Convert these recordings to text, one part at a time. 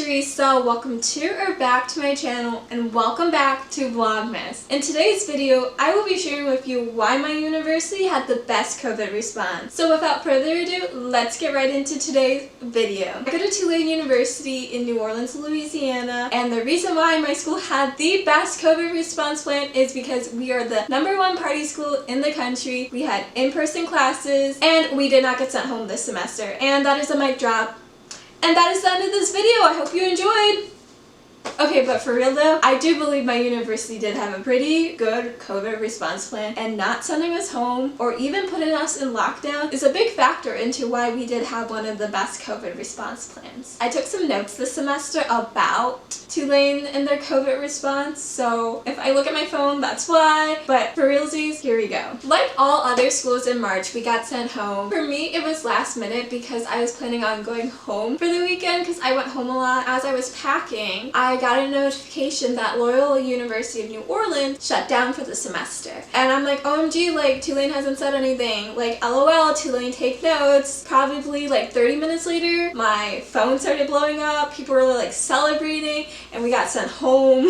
Cherissa, welcome to or back to my channel, and welcome back to Vlogmas. In today's video, I will be sharing with you why my university had the best COVID response. So without further ado, let's get right into today's video. I go to Tulane University in New Orleans, Louisiana, and the reason why my school had the best COVID response plan is because we are the #1 party school in the country. We had in-person classes, and we did not get sent home this semester. And that is a mic drop. And that is the end of this video. I hope you enjoyed. Okay, but for real though, I do believe my university did have a pretty good COVID response plan, and not sending us home or even putting us in lockdown is a big factor into why we did have one of the best COVID response plans. I took some notes this semester about Tulane and their COVID response, so if I look at my phone, that's why. But for realsies, here we go. Like all other schools in March, we got sent home. For me, it was last minute because I was planning on going home for the weekend because I went home a lot. As I was packing, I got a notification that Loyola University of New Orleans shut down for the semester. And I'm like, OMG, like, Tulane hasn't said anything. Like, LOL, Tulane, take notes. Probably like 30 minutes later, my phone started blowing up. People were like celebrating, and we got sent home.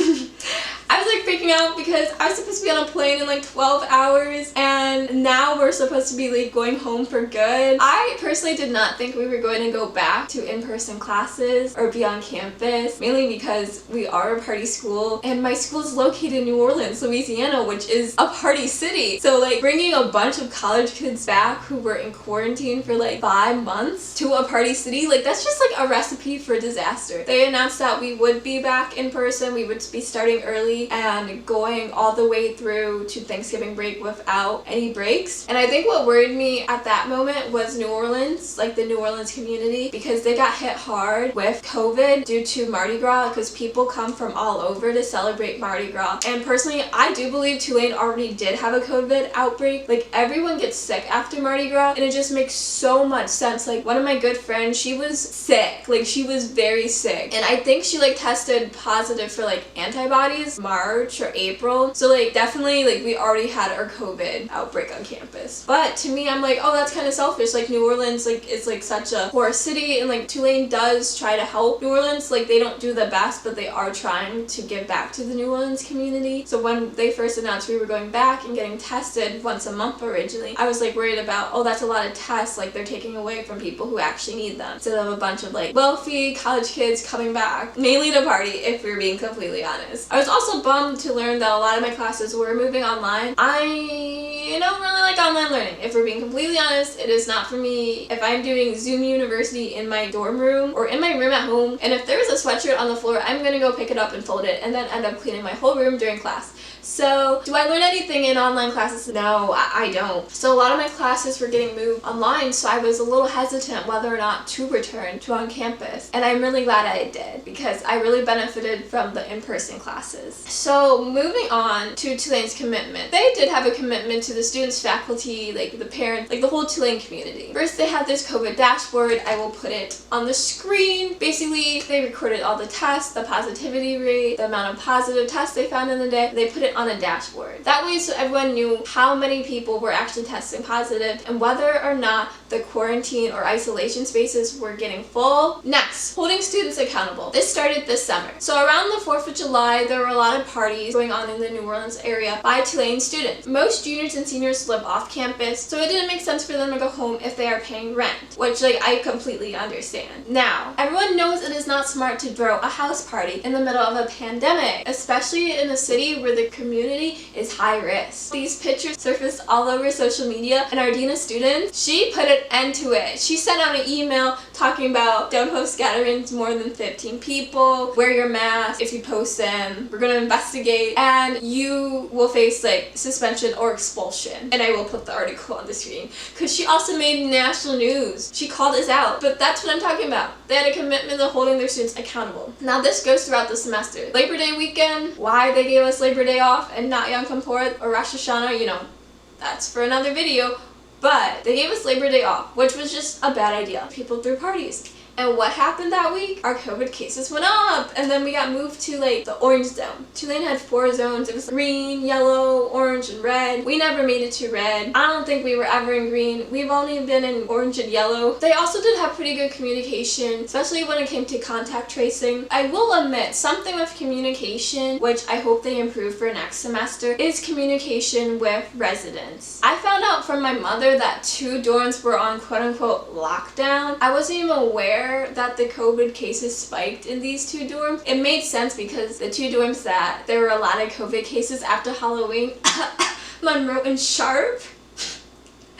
I was like freaking out because I was supposed to be on a plane in like 12 hours, and now we're supposed to be like going home for good. I personally did not think we were going to go back to in-person classes or be on campus, mainly because we are a party school, and my school is located in New Orleans, Louisiana, which is a party city. So like bringing a bunch of college kids back who were in quarantine for like 5 months to a party city, like that's just like a recipe for disaster. They announced that we would be back in person. We would be starting early and going all the way through to Thanksgiving break without any breaks. And I think what worried me at that moment was New Orleans, like the New Orleans community, because they got hit hard with COVID due to Mardi Gras, because people come from all over to celebrate Mardi Gras. And personally, I do believe Tulane already did have a COVID outbreak. Like, everyone gets sick after Mardi Gras, and it just makes so much sense. Like, one of my good friends, she was sick. Like, she was very sick. And I think she like tested positive for like antibodies March or April. So like definitely like we already had our COVID outbreak on campus. But to me, I'm like, oh, that's kind of selfish. Like New Orleans like is like such a poor city, and like Tulane does try to help New Orleans. Like they don't do the best, but they are trying to give back to the New Orleans community. So when they first announced we were going back and getting tested once a month originally, I was like worried about, oh, that's a lot of tests, like they're taking away from people who actually need them, instead of a bunch of like wealthy college kids coming back mainly to party, if we're being completely honest. I was also bummed to learn that a lot of my classes were moving online. I don't really like online learning. If we're being completely honest, it is not for me. If I'm doing Zoom University in my dorm room or in my room at home, and if there's a sweatshirt on the floor, I'm gonna go pick it up and fold it and then end up cleaning my whole room during class. So, do I learn anything in online classes? No, I don't. So a lot of my classes were getting moved online, so I was a little hesitant whether or not to return to on campus. And I'm really glad I did, because I really benefited from the in-person classes. So moving on to Tulane's commitment. They did have a commitment to the students, faculty, like the parents, like the whole Tulane community. First, they had this COVID dashboard. I will put it on the screen. Basically, they recorded all the tests, the positivity rate, the amount of positive tests they found in the day. They put it on a dashboard. That way, so everyone knew how many people were actually testing positive and whether or not the quarantine or isolation spaces were getting full. Next, holding students accountable. This started this summer. So around the 4th of July, there were a lot of parties going on in the New Orleans area by Tulane students. Most juniors and seniors live off campus, so it didn't make sense for them to go home if they are paying rent, which like I completely understand. Now, everyone knows it is not smart to throw a house party in the middle of a pandemic, especially in a city where the community is high risk. These pictures surfaced all over social media, and our dean of students, she put an end to it. She sent out an email talking about, don't host gatherings more than 15 people, wear your mask if you post them, we're gonna investigate, and you will face like suspension or expulsion. And I will put the article on the screen, because she also made national news. She called us out. But that's what I'm talking about. They had a commitment to holding their students accountable. Now this goes throughout the semester. Labor Day weekend, why they gave us Labor Day off and not Yom Kippur or Rosh Hashanah, you know, that's for another video. But they gave us Labor Day off, which was just a bad idea. People threw parties. And what happened that week? Our COVID cases went up, and then we got moved to like the orange zone. Tulane had 4 zones. It was green, yellow, orange, and red. We never made it to red. I don't think we were ever in green. We've only been in orange and yellow. They also did have pretty good communication, especially when it came to contact tracing. I will admit, something with communication, which I hope they improve for next semester, is communication with residents. I found out from my mother that 2 dorms were on quote-unquote lockdown. I wasn't even aware that the COVID cases spiked in these 2 dorms. It made sense because the 2 dorms that there were a lot of COVID cases after Halloween, Monroe and Sharp.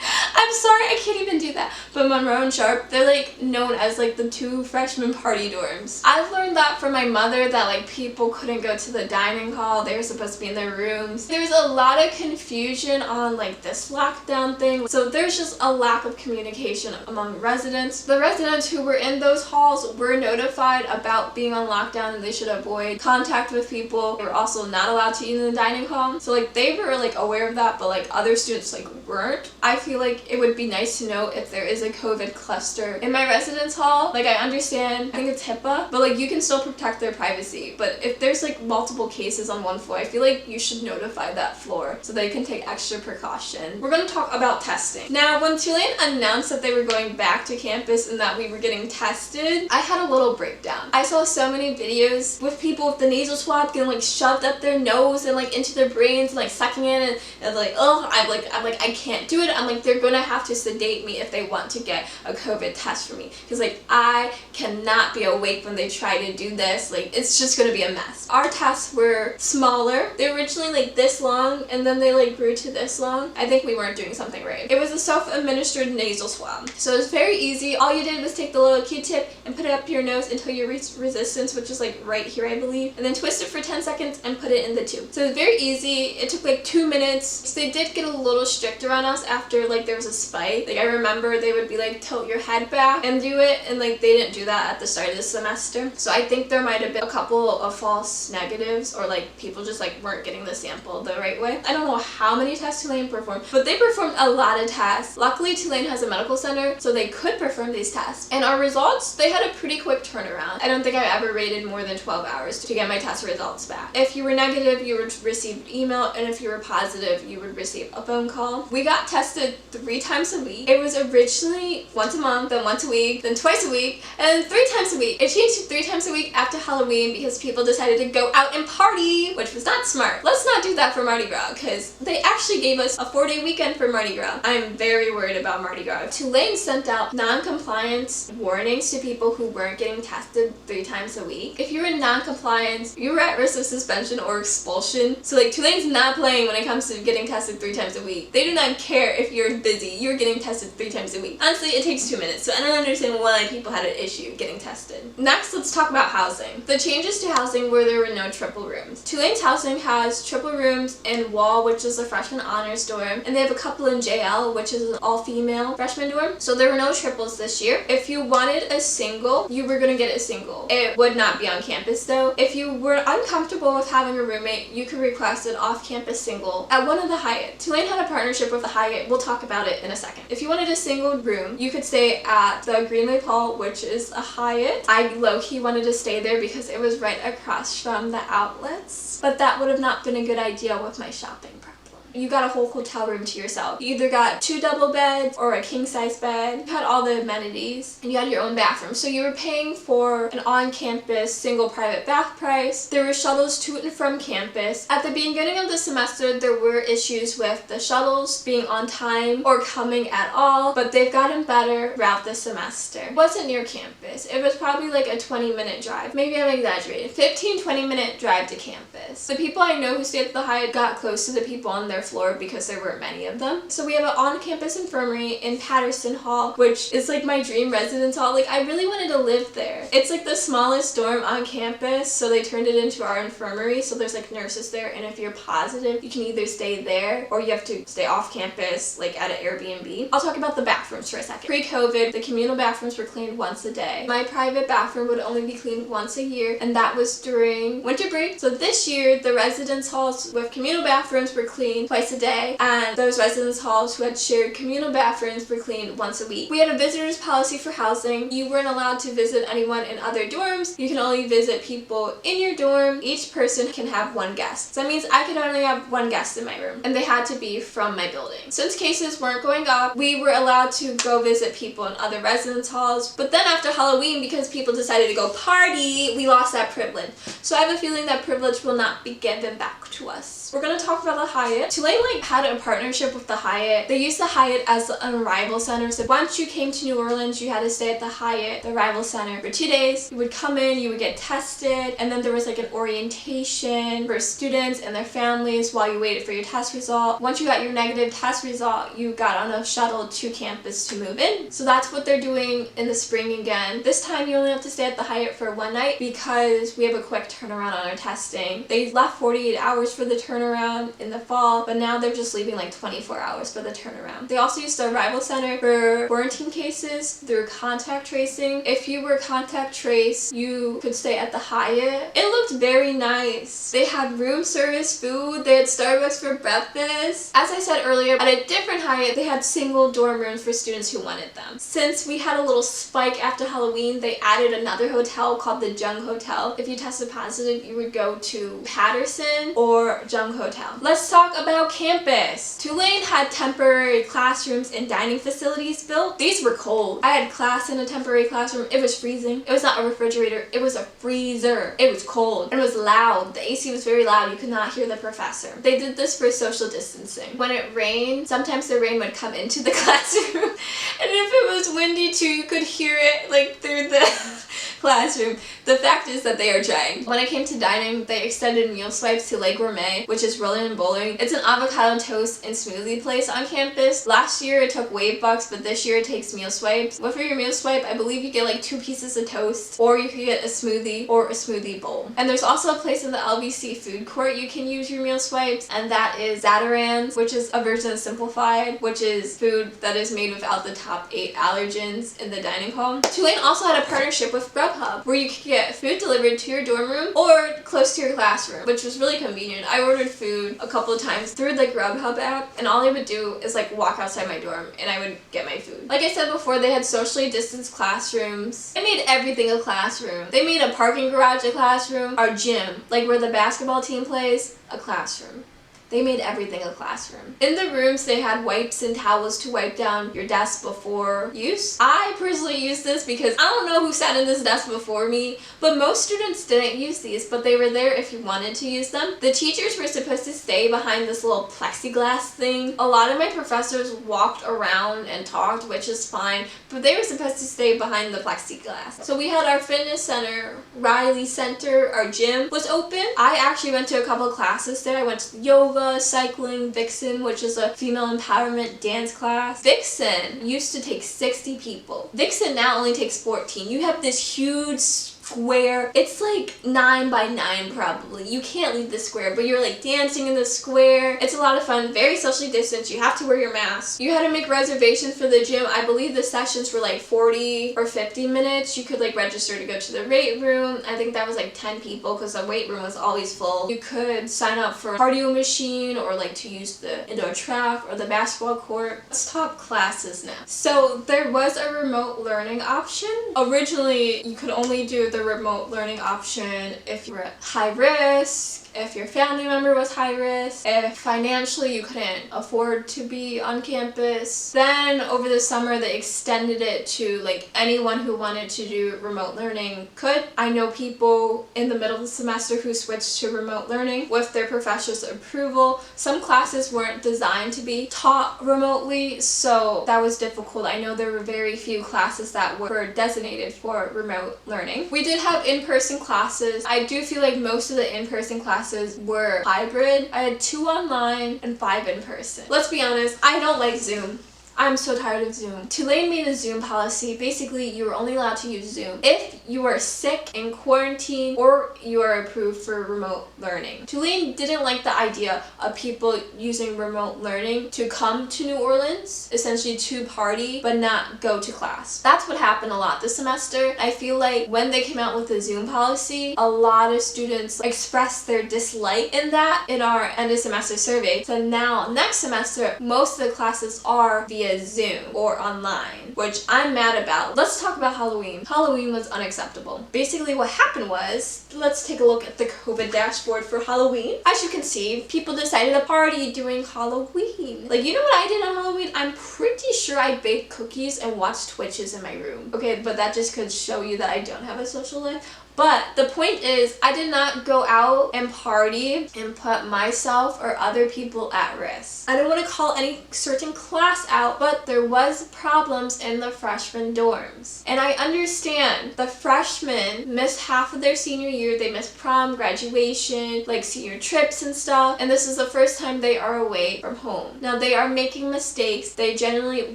I'm sorry, I can't even do that. But Monroe and Sharp, they're like known as like the 2 freshman party dorms. I've learned that from my mother that like people couldn't go to the dining hall. They were supposed to be in their rooms. There's a lot of confusion on like this lockdown thing. So there's just a lack of communication among residents. The residents who were in those halls were notified about being on lockdown and they should avoid contact with people. They were also not allowed to eat in the dining hall. So like they were like aware of that, but like other students like weren't. I feel like it would be nice to know if there is a COVID cluster in my residence hall. Like I understand, I think it's HIPAA, but like you can still protect their privacy. But if there's like multiple cases on one floor, I feel like you should notify that floor so they can take extra precaution. We're going to talk about testing. Now, when Tulane announced that they were going back to campus and that we were getting tested, I had a little breakdown. I saw so many videos with people with the nasal swab getting like shoved up their nose and like into their brains and like sucking in and like, oh, I'm like I can't do it. I'm like, they're gonna have to sedate me if they want to get a COVID test for me, because like I cannot be awake when they try to do this. Like it's just gonna be a mess. Our tests were smaller. They were originally like this long and then they like grew to this long. I think we weren't doing something right. It was a self-administered nasal swab, so it was very easy. All you did was take the little Q-tip and put it up your nose until you reach resistance, which is like right here I believe, and then twist it for 10 seconds and put it in the tube. So it was very easy. It took like 2 minutes. So they did get a little stricter on us after like there was a spike. Like I remember they would be like tilt your head back and do it, and like they didn't do that at the start of the semester. So I think there might have been a couple of false negatives, or like people just like weren't getting the sample the right way. I don't know how many tests Tulane performed, but they performed a lot of tests. Luckily Tulane has a medical center, so they could perform these tests. And our results, they had a pretty quick turnaround. I don't think I ever waited more than 12 hours to get my test results back. If you were negative, you would receive an email, and if you were positive, you would receive a phone call. We got tested 3 times a week. It was originally once a month, then once a week, then twice a week, and 3 times a week. It changed to 3 times a week after Halloween because people decided to go out and party, which was not smart. Let's not do that for Mardi Gras, because they actually gave us a 4-day weekend for Mardi Gras. I'm very worried about Mardi Gras. Tulane sent out non-compliance warnings to people who weren't getting tested 3 times a week. If you were in non-compliance, you were at risk of suspension or expulsion. So like Tulane's not playing when it comes to getting tested 3 times a week. They do not care if you're busy. You're getting tested 3 times a week. Honestly, it takes 2 minutes, so I don't understand why people had an issue getting tested. Next, let's talk about housing. The changes to housing were there were no triple rooms. Tulane's housing has triple rooms in Wall, which is a freshman honors dorm, and they have a couple in JL, which is an all-female freshman dorm. So there were no triples this year. If you wanted a single, you were gonna get a single. It would not be on campus though. If you were uncomfortable with having a roommate, you could request an off-campus single at one of the Hyatt. Tulane had a partnership with the Hyatt. We'll talk about it in a second. If you wanted a single room, you could stay at the Greenway Hall, which is a Hyatt. I low-key wanted to stay there because it was right across from the outlets, but that would have not been a good idea with my shopping problem. You got a whole hotel room to yourself. You either got 2 double beds or a king-size bed. You had all the amenities, and you had your own bathroom. So you were paying for an on-campus single private bath price. There were shuttles to and from campus. At the beginning of the semester, there were issues with the shuttles being on time or coming at all, but they've gotten better throughout the semester. It wasn't near campus. It was probably like a 20-minute drive. Maybe I'm exaggerating. 15-20-minute drive to campus. The people I know who stayed at the Hyatt got close to the people on their floor because there weren't many of them. So we have an on-campus infirmary in Patterson Hall, which is like my dream residence hall. Like I really wanted to live there. It's like the smallest dorm on campus, so they turned it into our infirmary. So there's like nurses there, and if you're positive, you can either stay there or you have to stay off campus, like at an Airbnb. I'll talk about the bathrooms for a second. Pre-COVID, the communal bathrooms were cleaned once a day. My private bathroom would only be cleaned once a year, and that was during winter break. So this year, the residence halls with communal bathrooms were cleaned twice a day, and those residence halls who had shared communal bathrooms were cleaned once a week. We had a visitor's policy for housing. You weren't allowed to visit anyone in other dorms. You can only visit people in your dorm. Each person can have one guest. So that means I could only have one guest in my room, and they had to be from my building. Since cases weren't going up, we were allowed to go visit people in other residence halls. But then after Halloween, because people decided to go party, we lost that privilege. So I have a feeling that privilege will not be given back to us. We're gonna talk about the Hyatt. Tulane had a partnership with the Hyatt. They used the Hyatt as an arrival center. So once you came to New Orleans, you had to stay at the Hyatt, the arrival center, for 2 days. You would come in, you would get tested, and then there was like an orientation for students and their families while you waited for your test result. Once you got your negative test result, you got on a shuttle to campus to move in. So that's what they're doing in the spring again. This time you only have to stay at the Hyatt for 1 night because we have a quick turnaround on our testing. They left 48 hours for the turnaround in the fall, but now they're just leaving like 24 hours for the turnaround. They also used the arrival center for quarantine cases through contact tracing. If you were contact traced, you could stay at the Hyatt. It looked very nice. They had room service food. They had Starbucks for breakfast. As I said earlier, at a different Hyatt, they had single dorm rooms for students who wanted them. Since we had a little spike after Halloween, they added another hotel called the Jung Hotel. If you tested positive, you would go to Patterson or Jung Hotel. Let's talk about campus. Tulane had temporary classrooms and dining facilities built. These were cold. I had class in a temporary classroom. It was freezing. It was not a refrigerator. It was a freezer. It was cold. It was loud. The AC was very loud. You could not hear the professor. They did this for social distancing. When it rained, sometimes the rain would come into the classroom. And if it was windy too, you could hear it like through the classroom. The fact is that they are trying. When it came to dining, they extended meal swipes to Le Gourmet, which is rolling and bowling. It's an avocado toast and smoothie place on campus. Last year it took wave bucks, but this year it takes meal swipes. But for your meal swipe, I believe you get like 2 pieces of toast, or you could get a smoothie or a smoothie bowl. And there's also a place in the LBC food court you can use your meal swipes, and that is Zatarain's, which is a version of Simplified, which is food that is made without the top 8 allergens in the dining hall. Tulane also had a partnership with Grubhub, where you could get food delivered to your dorm room or close to your classroom, which was really convenient. I ordered food a couple of times through the Grubhub app, and all I would do is like walk outside my dorm and I would get my food. Like I said before, they had socially distanced classrooms. They made everything a classroom. They made a parking garage a classroom, our gym, like where the basketball team plays, a classroom. They made everything a classroom. In the rooms, they had wipes and towels to wipe down your desk before use. I personally use this because I don't know who sat in this desk before me, but most students didn't use these, but they were there if you wanted to use them. The teachers were supposed to stay behind this little plexiglass thing. A lot of my professors walked around and talked, which is fine, but they were supposed to stay behind the plexiglass. So we had our fitness center, Riley Center, our gym was open. I actually went to a couple of classes there. I went to yoga, cycling, Vixen, which is a female empowerment dance class. Vixen used to take 60 people. Vixen now only takes 14. You have this huge square. It's like 9 by 9 probably. You can't leave the square, but you're like dancing in the square. It's a lot of fun. Very socially distanced. You have to wear your mask. You had to make reservations for the gym. I believe the sessions were like 40 or 50 minutes. You could like register to go to the weight room. I think that was like 10 people because the weight room was always full. You could sign up for a cardio machine or like to use the indoor track or the basketball court. Let's talk classes now. So there was a remote learning option. Originally, you could only do the remote learning option if you were at high risk, if your family member was high risk, if financially you couldn't afford to be on campus. Then over the summer they extended it to like anyone who wanted to do remote learning could. I know people in the middle of the semester who switched to remote learning with their professor's approval. Some classes weren't designed to be taught remotely, so that was difficult. I know there were very few classes that were designated for remote learning. We did have in-person classes. I do feel like most of the in-person classes were hybrid. I had 2 online and 5 in person. Let's be honest, I don't like Zoom. I'm so tired of Zoom. Tulane made a Zoom policy. Basically, you were only allowed to use Zoom if you are sick, in quarantine, or you are approved for remote learning. Tulane didn't like the idea of people using remote learning to come to New Orleans, essentially to party, but not go to class. That's what happened a lot this semester. I feel like when they came out with the Zoom policy, a lot of students expressed their dislike in that in our end of semester survey. So now, next semester, most of the classes are via Zoom or online, which I'm mad about. Let's talk about Halloween. Halloween was unacceptable. Basically what happened was, let's take a look at the COVID dashboard for Halloween. As you can see, people decided to party during Halloween. Like, you know what I did on Halloween? I'm pretty sure I baked cookies and watched Twitches in my room. Okay, but that just could show you that I don't have a social life. But the point is, I did not go out and party and put myself or other people at risk. I don't want to call any certain class out, but there was problems in the freshman dorms. And I understand the freshmen missed half of their senior year. They missed prom, graduation, like senior trips and stuff. And this is the first time they are away from home. Now, they are making mistakes. They generally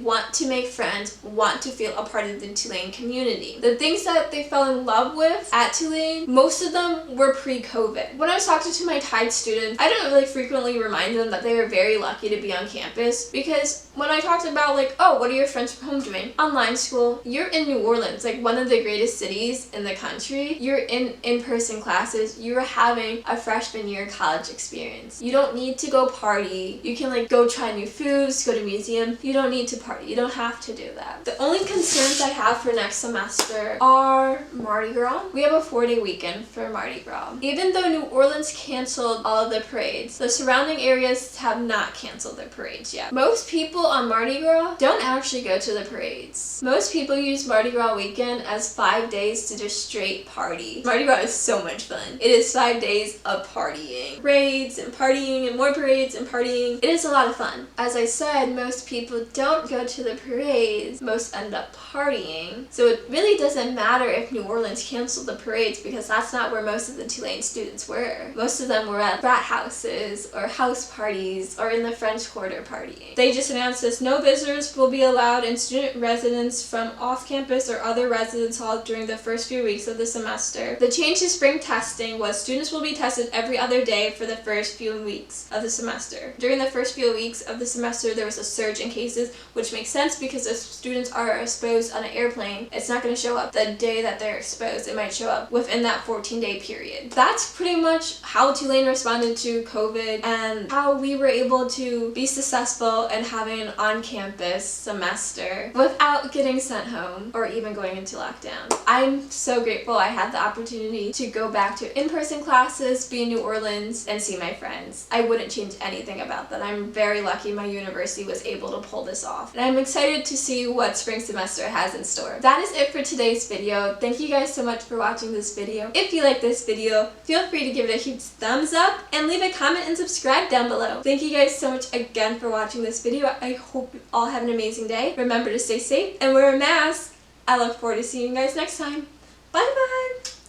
want to make friends, want to feel a part of the Tulane community. The things that they fell in love with at Tulane, most of them were pre-COVID. When I was talking to my Tide students, I didn't really frequently remind them that they were very lucky to be on campus, because when I talked about like, oh, what are your friends from home doing? Online school. You're in New Orleans, like one of the greatest cities in the country. You're in in-person classes. You're having a freshman year college experience. You don't need to go party. You can like go try new foods, go to museum. You don't need to party. You don't have to do that. The only concerns I have for next semester are Mardi Gras. We have a 4-day weekend for Mardi Gras. Even though New Orleans canceled all of the parades, the surrounding areas have not canceled their parades yet. Most people on Mardi Gras don't actually go to the parades. Most people use Mardi Gras weekend as 5 days to just straight party. Mardi Gras is so much fun. It is 5 days of partying. Parades and partying and more parades and partying. It is a lot of fun. As I said, most people don't go to the parades. Most end up partying. So it really doesn't matter if New Orleans canceled the parades, because that's not where most of the Tulane students were. Most of them were at frat houses or house parties or in the French Quarter partying. They just announced this: no visitors will be allowed in student residence from off-campus or other residence halls during the first few weeks of the semester. The change to spring testing was students will be tested every other day for the first few weeks of the semester. During the first few weeks of the semester, there was a surge in cases, which makes sense because if students are exposed on an airplane, it's not going to show up the day that they're exposed. It might show up within that 14-day period. That's pretty much how Tulane responded to COVID and how we were able to be successful in having an on-campus semester without getting sent home or even going into lockdown. I'm so grateful I had the opportunity to go back to in-person classes, be in New Orleans, and see my friends. I wouldn't change anything about that. I'm very lucky my university was able to pull this off. And I'm excited to see what spring semester has in store. That is it for today's video. Thank you guys so much for watching this video. If you like this video, feel free to give it a huge thumbs up and leave a comment and subscribe down below. Thank you guys so much again for watching this video. I hope you all have an amazing day. Remember to stay safe and wear a mask. I look forward to seeing you guys next time. Bye bye!